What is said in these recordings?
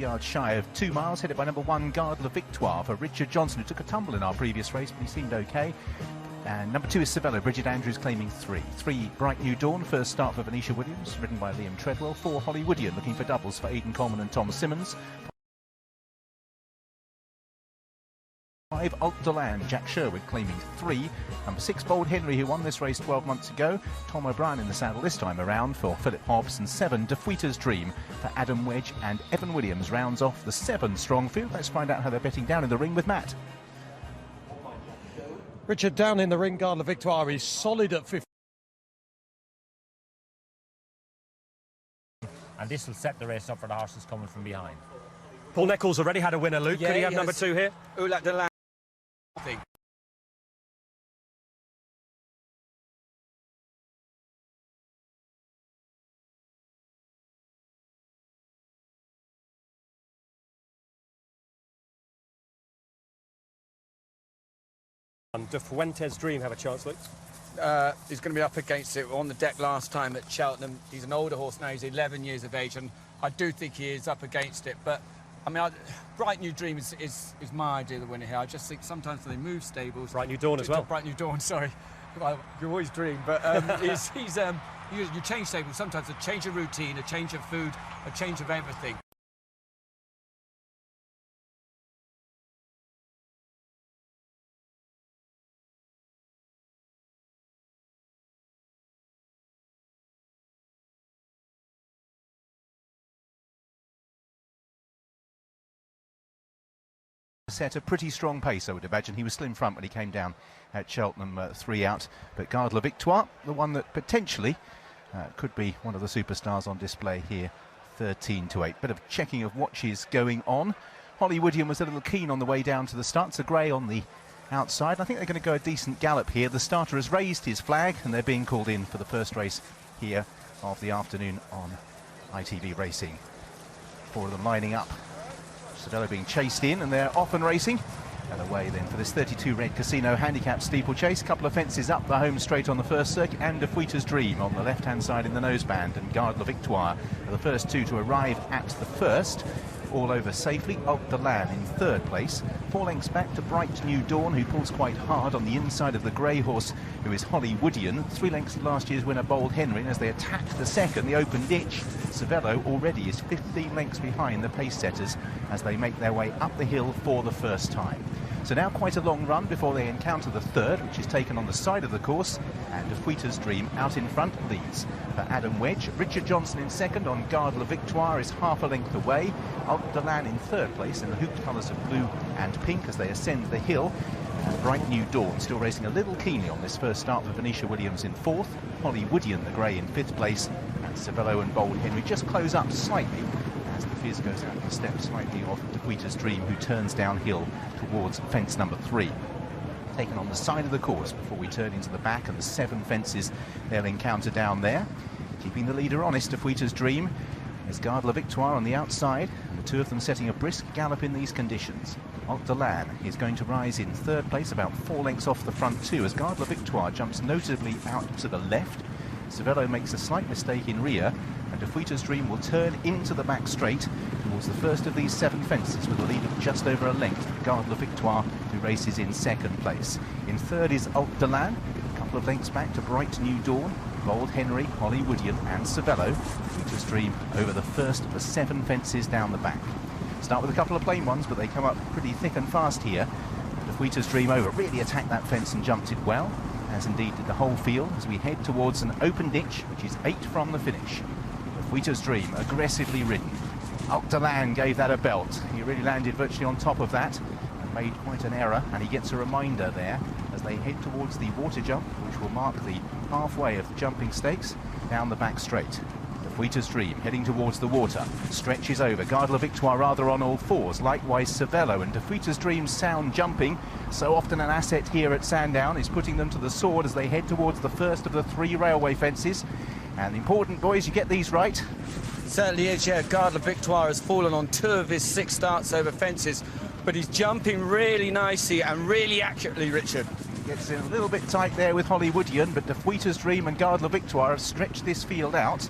yards shy of 2 miles, headed by number 1 Garde, Victoire, for Richard Johnson, who took a tumble in our previous race, but he seemed okay. And number 2 is Cervelo, Bridget Andrews claiming 3. 3, Bright New Dawn, first start for Venetia Williams, ridden by Liam Treadwell. 4, Hollywoodien, looking for doubles for Aidan Coleman and Tom Simmons. 5, Alt de Land, Jack Sherwood claiming 3. Number 6, Bold Henry, who won this race 12 months ago. Tom O'Brien in the saddle this time around for Philip Hobbs. And 7, Defeater's Dream for Adam Wedge, and Evan Williams rounds off the 7-strong field. Let's find out how they're betting down in the ring with Matt. Richard, down in the ring, Garde Victoire is solid at 50. And this will set the race up for the horses coming from behind. Paul Nichols already had a winner, Luke. Yeah, could he have number 2 here? Oulak de Land. And De Fuente's Dream have a chance, Luke? He's going to be up against it on the deck last time at Cheltenham. He's an older horse now, he's 11 years of age, and I do think he is up against it. But, I mean, Bright New Dream is my idea of the winner here. I just think sometimes when they move stables... Bright New Dawn as well. Bright New Dawn, sorry. Well, you always dream, but you change stables, sometimes a change of routine, a change of food, a change of everything. Set a pretty strong pace, I would imagine. He was still in front when he came down at Cheltenham, 3 out. But Garde Victoire, the one that potentially could be one of the superstars on display here, 13-8. Bit of checking of watches going on. Hollywoodien was a little keen on the way down to the start. It's a grey on the outside. I think they're going to go a decent gallop here. The starter has raised his flag, and they're being called in for the first race here of the afternoon on ITV Racing. 4 of them lining up. Cervelo being chased in, and they're off and racing. And away then for this 32 Red Casino Handicap steeplechase. Couple of fences up the home straight on the first circuit, and Defeater's Dream on the left-hand side in the noseband. And Garde Victoire are the first 2 to arrive at the first. All over safely. Alt de Land in 3rd place. 4 lengths back to Bright New Dawn, who pulls quite hard on the inside of the grey horse, who is Hollywoodien. 3 lengths to last year's winner Bold Henry. And as they attack the second, the open ditch, Cervelo already is 15 lengths behind the pace setters as they make their way up the hill for the first time. So now quite a long run before they encounter the 3rd, which is taken on the side of the course, and Defeater's Dream out in front leads for Adam Wedge. Richard Johnson in 2nd on Garde Victoire is half a length away. Alt de Land in 3rd place in the hooped colours of blue and pink as they ascend the hill. And Bright New Dawn still racing a little keenly on this first start for Venetia Williams in 4th. Hollywoodien, the grey, in 5th place. And Cervelo and Bold Henry just close up slightly as the fizz goes out the step slightly off Defeater's Dream, who turns downhill towards fence number 3. Taken on the side of the course before we turn into the back, and the 7 fences they'll encounter down there. Keeping the leader honest, Defeater's Dream. There's Garde Victoire on the outside, and the 2 of them setting a brisk gallop in these conditions. Alt de Land is going to rise in 3rd place, about 4 lengths off the front too, as Garde Victoire jumps notably out to the left. Cervelo makes a slight mistake in rear, and Defeater's Dream will turn into the back straight towards the first of these 7 fences with a lead of just over a length. Garde Victoire, who races in 2nd place. In 3rd is Alt de Land, a couple of lengths back to Bright New Dawn, Bold Henry, Hollywoodien and Cervelo. Defeater's Dream over the first of the 7 fences down the back. Start with a couple of plain ones, but they come up pretty thick and fast here. Defeater's Dream over, really attacked that fence and jumped it well, as indeed did the whole field, as we head towards an open ditch, which is 8 from the finish. Defeater's Dream aggressively ridden. Alt de Land gave that a belt. He really landed virtually on top of that and made quite an error, and he gets a reminder there as they head towards the water jump, which will mark the halfway of the jumping stakes down the back straight. Defeater's Dream heading towards the water, stretches over. Garde Victoire rather on all 4s, likewise Cervelo, and Defeater's Dream's sound jumping, so often an asset here at Sandown, is putting them to the sword as they head towards the first of the 3 railway fences. And important, boys, you get these right. Certainly is, yeah. Garde Victoire has fallen on 2 of his 6 starts over fences, but he's jumping really nicely and really accurately, Richard. Gets in a little bit tight there with Hollywoodien, but De Fuita's Dream and Garde Victoire have stretched this field out.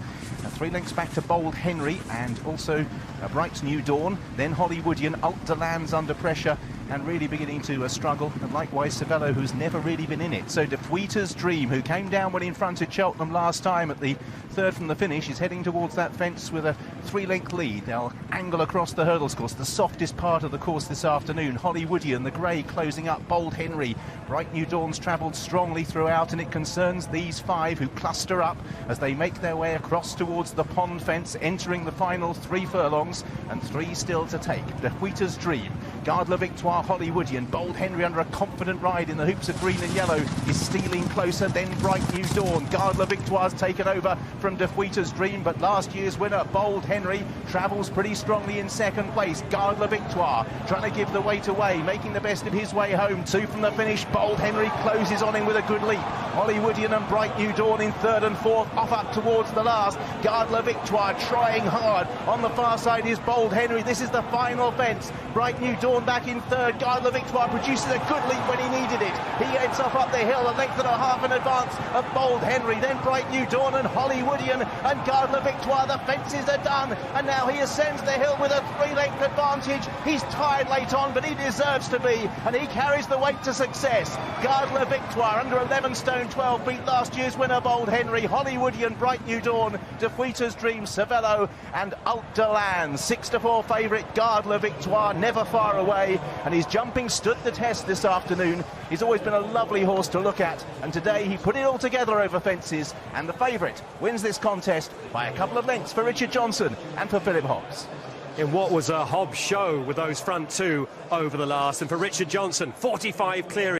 3 lengths back to Bold Henry and also a Bright New Dawn. Then Hollywoodien, Alt de Lands under pressure and really beginning to struggle, and likewise Cervelo, who's never really been in it. So De Fuita's Dream, who came down when he fronted Cheltenham last time at the third from the finish, is heading towards that fence with a 3-length lead. They'll angle across the hurdles course, the softest part of the course this afternoon. Hollywoodien, the grey, closing up Bold Henry. Bright New Dawn's travelled strongly throughout, and it concerns these 5 who cluster up as they make their way across towards the pond fence, entering the final 3 furlongs, and 3 still to take. De Fuita's Dream, Garde Victoire, Hollywoodien. Bold Henry, under a confident ride in the hoops of green and yellow, is stealing closer. Then Bright New Dawn. Garde Victoire's taken over from De Fuita's Dream, but last year's winner Bold Henry travels pretty strongly in second place. Garde Victoire trying to give the weight away, making the best of his way home. 2 from the finish. Bold Henry closes on him with a good leap. Hollywoodien and Bright New Dawn in third and fourth, off up towards the last. Garde Victoire trying hard. On the far side is Bold Henry. This is the final fence. Bright New Dawn back in third. Garde Victoire produces a good leap when he needed it. He heads off up the hill, a length and a half in advance of Bold Henry. Then Bright New Dawn and Hollywoodien and Garde Victoire. The fences are done, and now he ascends the hill with a 3-length advantage. He's tired late on, but he deserves to be, and he carries the weight to success. Garde Victoire under 11 stone 12 beat last year's winner Bold Henry. Hollywoodien, Bright New Dawn, De Fuita's Dream, Cervelo and Alt de Lands. 6-4 favourite Garde Victoire, never far away, and his jumping stood the test this afternoon. He's always been a lovely horse to look at, and today he put it all together over fences, and the favourite wins this contest by a couple of lengths for Richard Johnson and for Philip Hobbs. In what was a Hobbs show with those front 2 over the last, and for Richard Johnson, 45 clear.